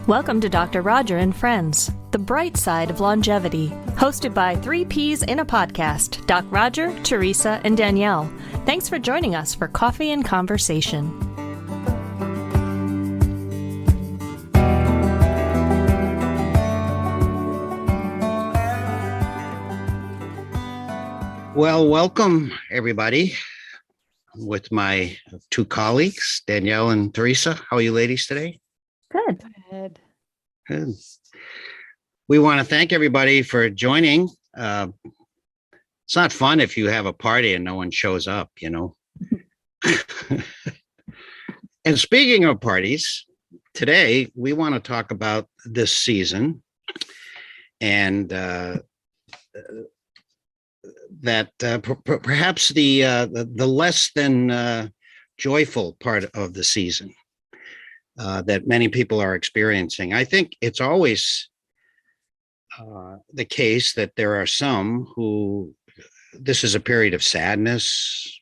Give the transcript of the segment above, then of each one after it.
Welcome to Dr. Roger and Friends, the bright side of longevity, hosted by 3 Ps in a podcast, Doc Roger, Teresa, and Danielle. Thanks for joining us for coffee and conversation. Well, welcome everybody with my 2 colleagues, Danielle and Teresa. How are you ladies today? Good. Good. We want to thank everybody for joining. It's not fun if you have a party and no one shows up, you know. And speaking of parties, today we want to talk about this season and that perhaps the less than joyful part of the season that many people are experiencing. I think it's always the case that there are some who this is a period of sadness,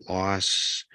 loss.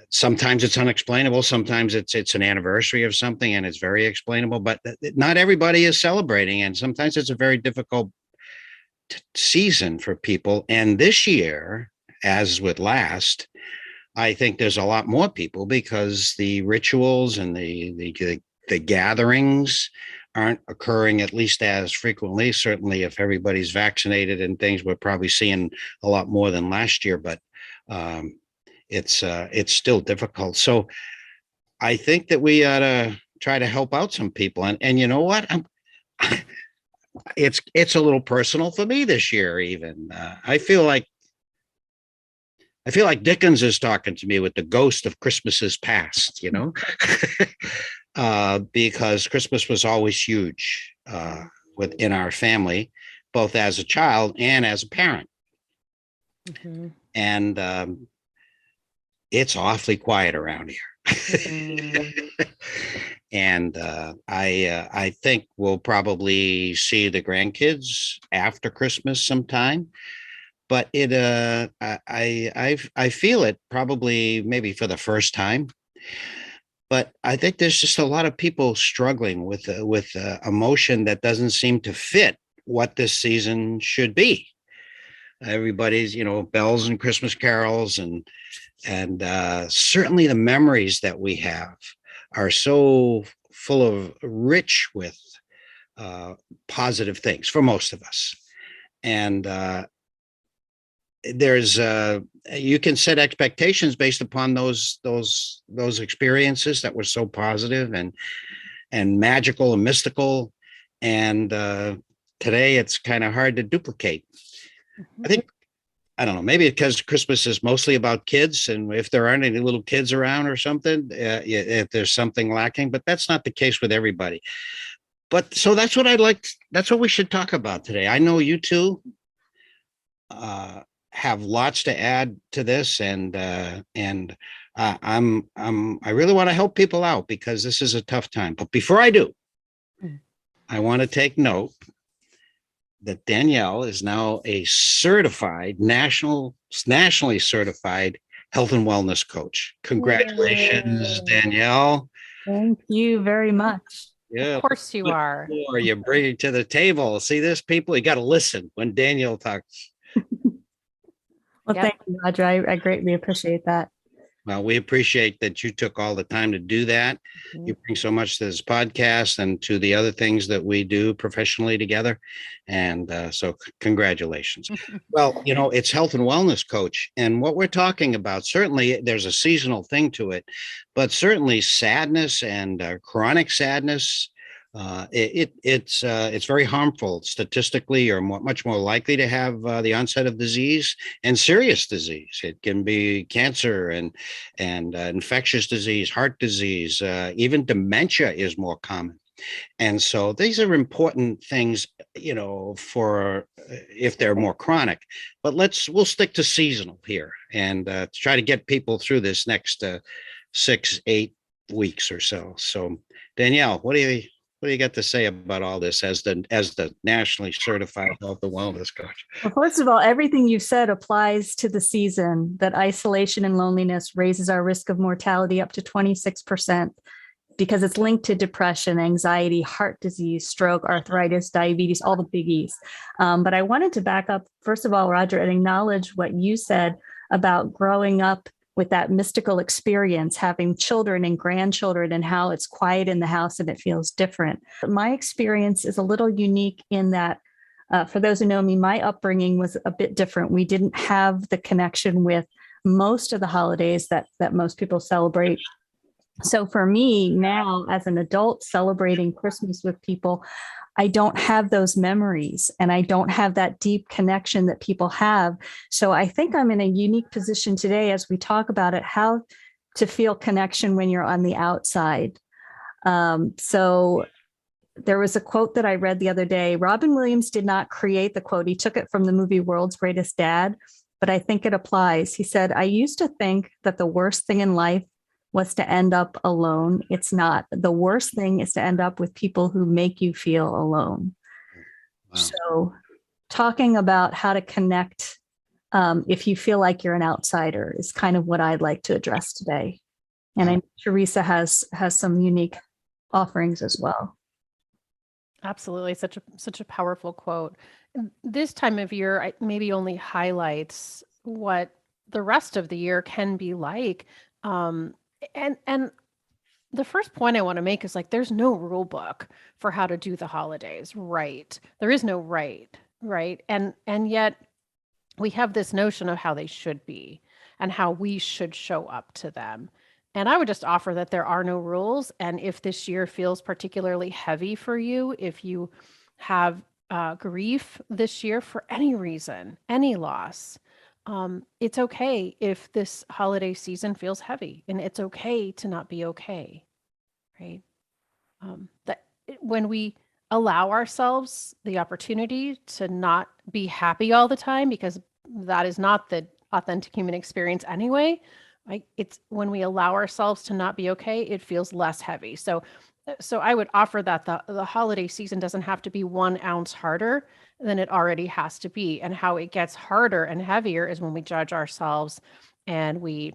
Sometimes it's unexplainable. Sometimes it's an anniversary of something and it's very explainable, but not everybody is celebrating. And sometimes it's a very difficult season for people. And this year, as with last, I think there's a lot more people because the rituals and the gatherings aren't occurring at least as frequently. Certainly, if everybody's vaccinated and things, we're probably seeing a lot more than last year. But it's still difficult. So I think that we ought to try to help out some people. And you know what? It's a little personal for me this year. Even I feel like Dickens is talking to me with the ghost of Christmases past, you know, because Christmas was always huge within our family, both as a child and as a parent. Mm-hmm. And it's awfully quiet around here. Mm-hmm. And I think we'll probably see the grandkids after Christmas sometime. But I feel it probably maybe for the first time. But I think there's just a lot of people struggling with emotion that doesn't seem to fit what this season should be. Everybody's, you know, bells and Christmas carols and certainly the memories that we have are so full of rich with positive things for most of us. And there's you can set expectations based upon those experiences that were so positive and magical and mystical, and today it's kind of hard to duplicate. Mm-hmm. I don't know, maybe because Christmas is mostly about kids, and if there aren't any little kids around or something, if there's something lacking, but that's not the case with everybody. But so that's what that's what we should talk about today. I know you two have lots to add to this, and I really want to help people out because this is a tough time. But before I do, I want to take note that Danielle is now a certified nationally certified health and wellness coach. Congratulations, Yay. Danielle. Thank you very much. Yeah, of course you are. You're bringing to the table. See this, people? You got to listen when Danielle talks. Well, Thank you, Roger. I greatly appreciate that. Well, we appreciate that you took all the time to do that. Mm-hmm. You bring so much to this podcast and to the other things that we do professionally together. And so congratulations. Well, you know, it's health and wellness coach. And what we're talking about, certainly there's a seasonal thing to it, but certainly sadness and chronic sadness, it's very harmful statistically. You're much more likely to have the onset of disease and serious disease. It can be cancer and infectious disease, heart disease, even dementia is more common. And so these are important things, you know, for if they're more chronic. But we'll stick to seasonal here and try to get people through this next 6-8 weeks or so. So Danielle, what do you got to say about all this as the nationally certified health and wellness coach? Well, first of all, everything you've said applies to the season, that isolation and loneliness raises our risk of mortality up to 26%. because it's linked to depression, anxiety, heart disease, stroke, arthritis, diabetes, all the biggies. But I wanted to back up, first of all, Roger, and acknowledge what you said about growing up with that mystical experience, having children and grandchildren, and how it's quiet in the house and it feels different. My experience is a little unique in that, for those who know me, my upbringing was a bit different. We didn't have the connection with most of the holidays that most people celebrate. So for me now, as an adult celebrating Christmas with people, I don't have those memories and I don't have that deep connection that people have. So I think I'm in a unique position today as we talk about it, how to feel connection when you're on the outside. So there was a quote that I read the other day. Robin Williams did not create the quote. He took it from the movie World's Greatest Dad, but I think it applies. He said, I used to think that the worst thing in life was to end up alone. It's not. The worst thing is to end up with people who make you feel alone. Wow. So talking about how to connect if you feel like you're an outsider is kind of what I'd like to address today. And I know Teresa has some unique offerings as well. Absolutely. Such a powerful quote. This time of year maybe only highlights what the rest of the year can be like. And the first point I want to make is like, there's no rule book for how to do the holidays right. There is no right. And yet we have this notion of how they should be and how we should show up to them. And I would just offer that there are no rules. And if this year feels particularly heavy for you, if you have grief this year for any reason, any loss, it's okay if this holiday season feels heavy, and it's okay to not be okay, right? That when we allow ourselves the opportunity to not be happy all the time, because that is not the authentic human experience anyway, right? It's when we allow ourselves to not be okay, it feels less heavy. So I would offer that the holiday season doesn't have to be 1 ounce harder than it already has to be. And how it gets harder and heavier is when we judge ourselves and we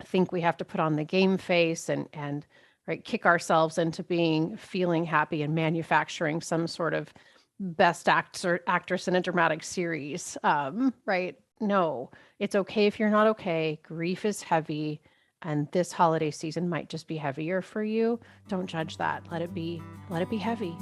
think we have to put on the game face and right, kick ourselves into feeling happy and manufacturing some sort of best actress in a dramatic series, right? No, it's okay if you're not okay. Grief is heavy. And this holiday season might just be heavier for you. Don't judge that. Let it be heavy.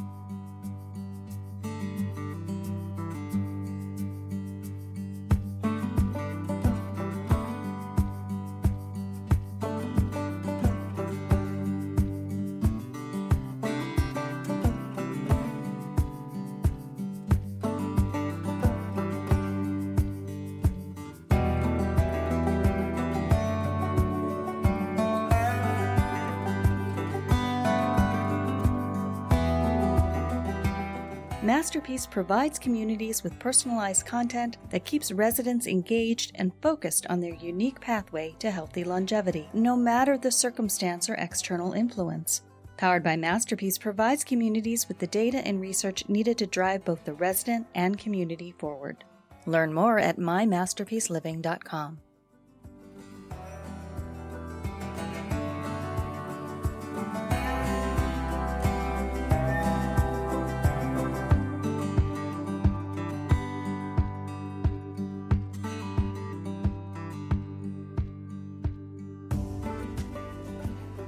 Masterpiece provides communities with personalized content that keeps residents engaged and focused on their unique pathway to healthy longevity, no matter the circumstance or external influence. Powered by Masterpiece provides communities with the data and research needed to drive both the resident and community forward. Learn more at mymasterpieceliving.com.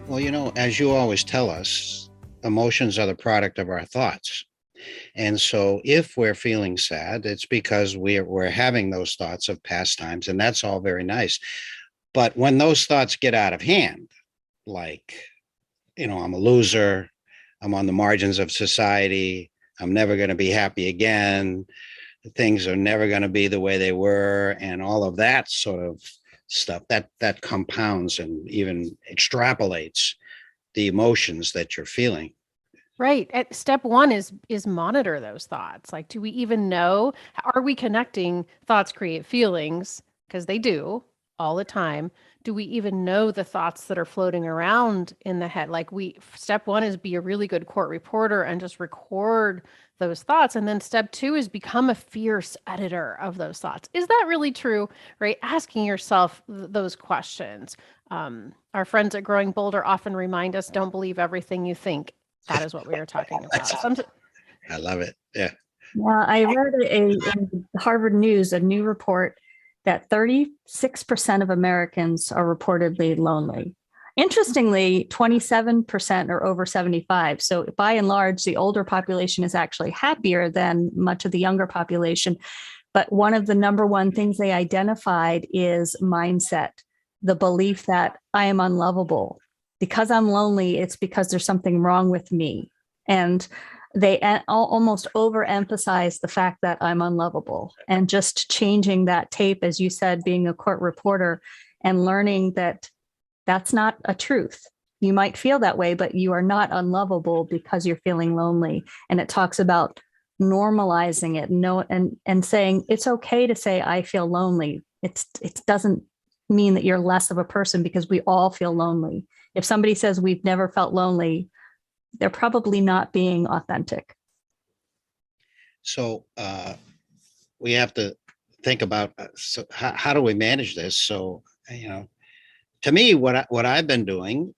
Well, as you always tell us, emotions are the product of our thoughts. And so if we're feeling sad, it's because we're having those thoughts of past times, and that's all very nice. But when those thoughts get out of hand, like, I'm a loser, I'm on the margins of society, I'm never going to be happy again, things are never going to be the way they were, and all of that sort of stuff that compounds and even extrapolates the emotions that you're feeling. Right. Step one is monitor those thoughts. Like, do we even know? Are we connecting thoughts create feelings? Because they do all the time, do we even know the thoughts that are floating around in the head? Like step one is be a really good court reporter and just record those thoughts. And then step two is become a fierce editor of those thoughts. Is that really true? Right? Asking yourself those questions. Our friends at Growing Bolder often remind us, don't believe everything you think. That is what we are talking about. I love it. Yeah. Yeah, I read in Harvard News, a new report that 36% of Americans are reportedly lonely. Interestingly, 27% are over 75. So by and large, the older population is actually happier than much of the younger population. But one of the number one things they identified is mindset, the belief that I am unlovable. Because I'm lonely, it's because there's something wrong with me. And they almost overemphasize the fact that I'm unlovable, and just changing that tape, as you said, being a court reporter and learning that that's not a truth. You might feel that way, but you are not unlovable because you're feeling lonely. And it talks about normalizing it, and saying it's okay to say I feel lonely. It doesn't mean that you're less of a person, because we all feel lonely. If somebody says we've never felt lonely, they're probably not being authentic. So we have to think about how do we manage this? So, to me, what I've been doing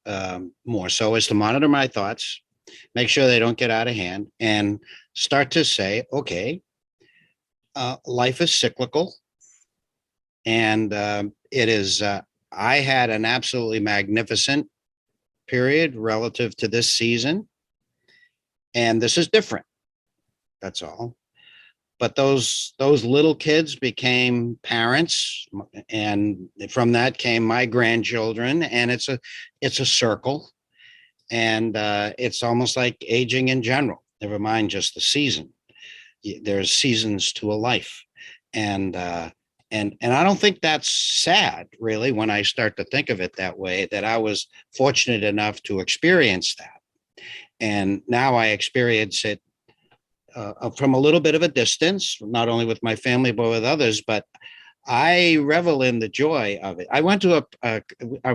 more so is to monitor my thoughts, make sure they don't get out of hand, and start to say, okay, life is cyclical. And it is, I had an absolutely magnificent period relative to this season. And this is different. That's all. But those little kids became parents, and from that came my grandchildren, and it's a circle, and it's almost like aging in general. Never mind just the season. There's seasons to a life, and I don't think that's sad, really, when I start to think of it that way. That I was fortunate enough to experience that, and now I experience it from a little bit of a distance, not only with my family, but with others, but I revel in the joy of it. I went to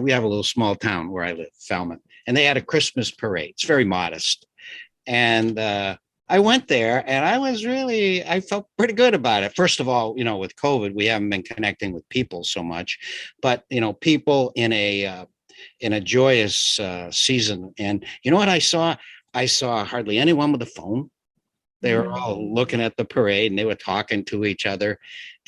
we have a little small town where I live, Falmouth, and they had a Christmas parade. It's very modest. And I went there, and I felt pretty good about it. First of all, with COVID, we haven't been connecting with people so much, but, people in a joyous season. And you know what I saw? I saw hardly anyone with a phone. They were all looking at the parade, and they were talking to each other,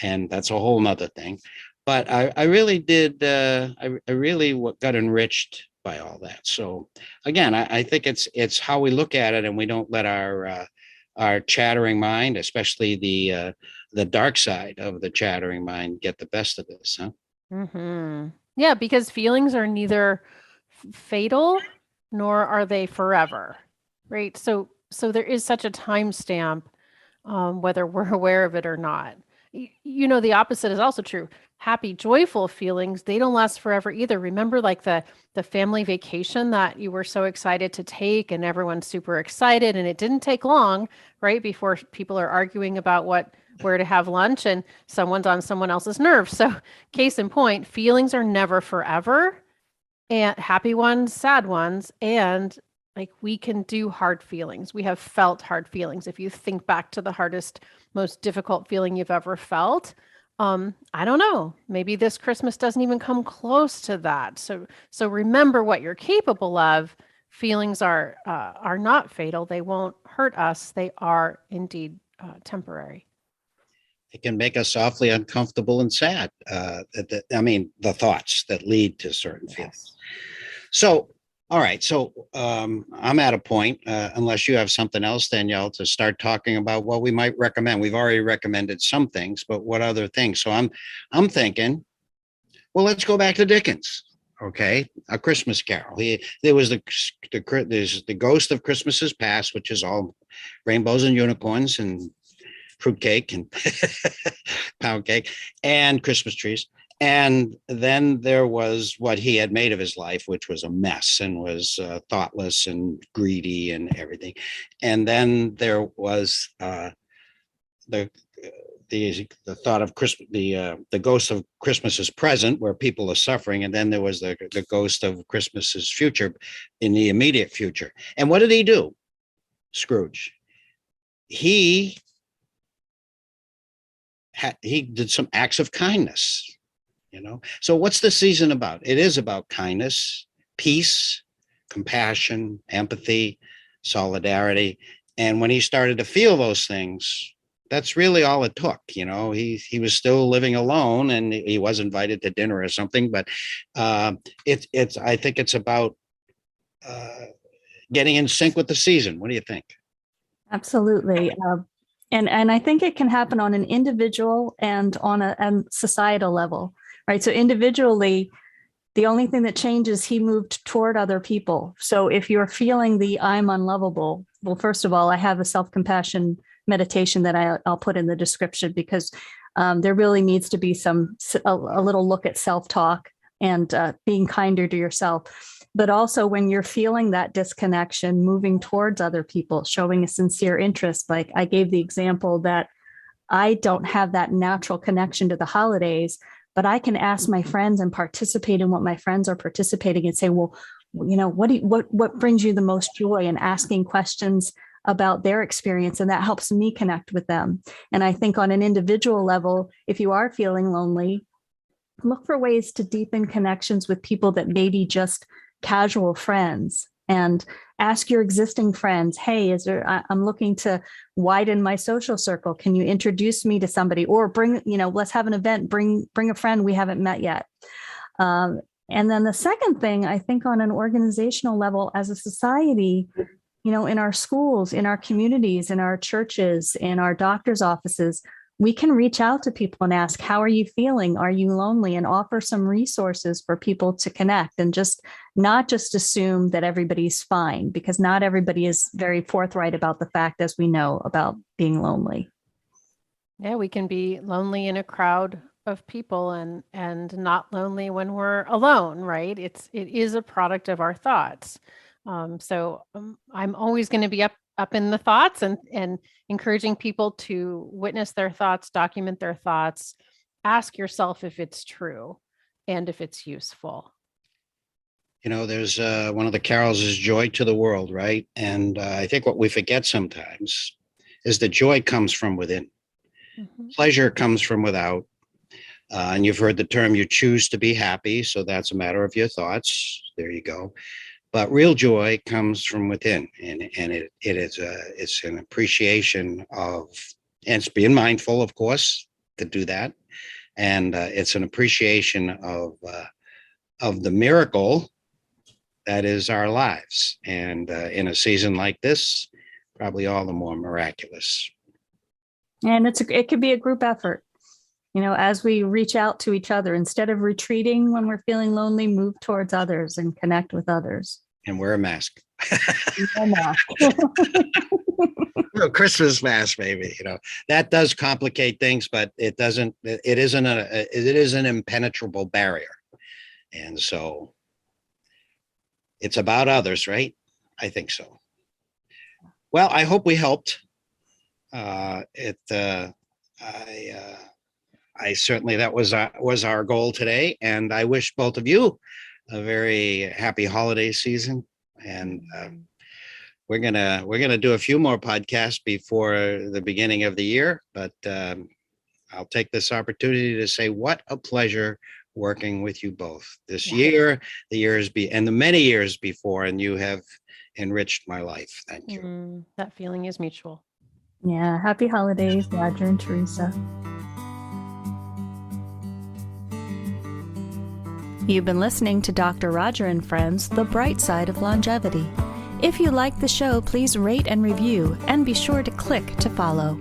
and that's a whole nother thing. But I really did. I really got enriched by all that. So again, I think it's how we look at it, and we don't let our chattering mind, especially the dark side of the chattering mind, get the best of this. Huh? Mm-hmm. Yeah, because feelings are neither fatal nor are they forever, right? So there is such a timestamp, whether we're aware of it or not. The opposite is also true. Happy, joyful feelings, they don't last forever either. Remember, like the family vacation that you were so excited to take, and everyone's super excited, and it didn't take long, right, before people are arguing about where to have lunch, and someone's on someone else's nerves. So case in point, feelings are never forever, and happy ones, sad ones, and like we can do hard feelings. We have felt hard feelings. If you think back to the hardest, most difficult feeling you've ever felt, I don't know, maybe this Christmas doesn't even come close to that. So remember what you're capable of. Feelings are not fatal. They won't hurt us. They are indeed temporary. It can make us awfully uncomfortable and sad. The thoughts that lead to certain feelings. So, all right. So I'm at a point, unless you have something else, Danielle, to start talking about what we might recommend. We've already recommended some things, but what other things? So I'm thinking, well, let's go back to Dickens. Okay, A Christmas Carol. There was there's the Ghost of Christmas's Past, which is all rainbows and unicorns and fruitcake and pound cake and Christmas trees. And then there was what he had made of his life, which was a mess and was thoughtless and greedy and everything. And then there was the the thought of Christmas, the ghost of Christmas is present, where people are suffering, and then there was the ghost of Christmas's future, in the immediate future. And what did he do, Scrooge? He did some acts of kindness, So what's the season about? It is about kindness, peace, compassion, empathy, solidarity. And when he started to feel those things, that's really all it took. He was still living alone, and he was invited to dinner or something, but I think it's about getting in sync with the season. What do you think? Absolutely. And I think it can happen on an individual and on a societal level, right? So individually, the only thing that changes, he moved toward other people. So if you're feeling the I'm unlovable, well, first of all, I have a self-compassion meditation that I'll put in the description, because there really needs to be a little look at self-talk and being kinder to yourself. But also when you're feeling that disconnection, moving towards other people, showing a sincere interest. Like I gave the example that I don't have that natural connection to the holidays, but I can ask my friends and participate in what my friends are participating and say, well, what brings you the most joy, and asking questions about their experience. And that helps me connect with them. And I think on an individual level, if you are feeling lonely, look for ways to deepen connections with people that may be just casual friends, and ask your existing friends, hey, I'm looking to widen my social circle. Can you introduce me to somebody, or let's have an event, bring a friend we haven't met yet. And then the second thing, I think on an organizational level as a society, in our schools, in our communities, in our churches, in our doctor's offices, we can reach out to people and ask, how are you feeling? Are you lonely? And offer some resources for people to connect, and not just assume that everybody's fine, because not everybody is very forthright about the fact, as we know, about being lonely. Yeah, we can be lonely in a crowd of people and not lonely when we're alone, right? It is a product of our thoughts. So I'm always going to be up in the thoughts and encouraging people to witness their thoughts, document their thoughts, ask yourself if it's true and if it's useful. There's one of the carols is joy to the world, right? And I think what we forget sometimes is that joy comes from within. Mm-hmm. Pleasure comes from without. And you've heard the term, you choose to be happy. So that's a matter of your thoughts. There you go. But real joy comes from within, and it's an appreciation of, and it's being mindful, of course, to do that, and it's an appreciation of the miracle that is our lives, and in a season like this, probably all the more miraculous. And it could be a group effort. As we reach out to each other, instead of retreating when we're feeling lonely, move towards others and connect with others. And wear a mask. Christmas mask, maybe, that does complicate things, but it doesn't, it is an impenetrable barrier. And so it's about others, right? I think so. Well, I hope we helped. I certainly, that was our goal today, and I wish both of you a very happy holiday season. And we're gonna do a few more podcasts before the beginning of the year, but I'll take this opportunity to say what a pleasure working with you both this year, and the many years before, and you have enriched my life. Thank you. That feeling is mutual. Yeah. Happy holidays, Roger and Teresa. You've been listening to Dr. Roger and Friends, The Bright Side of Longevity. If you like the show, please rate and review, and be sure to click to follow.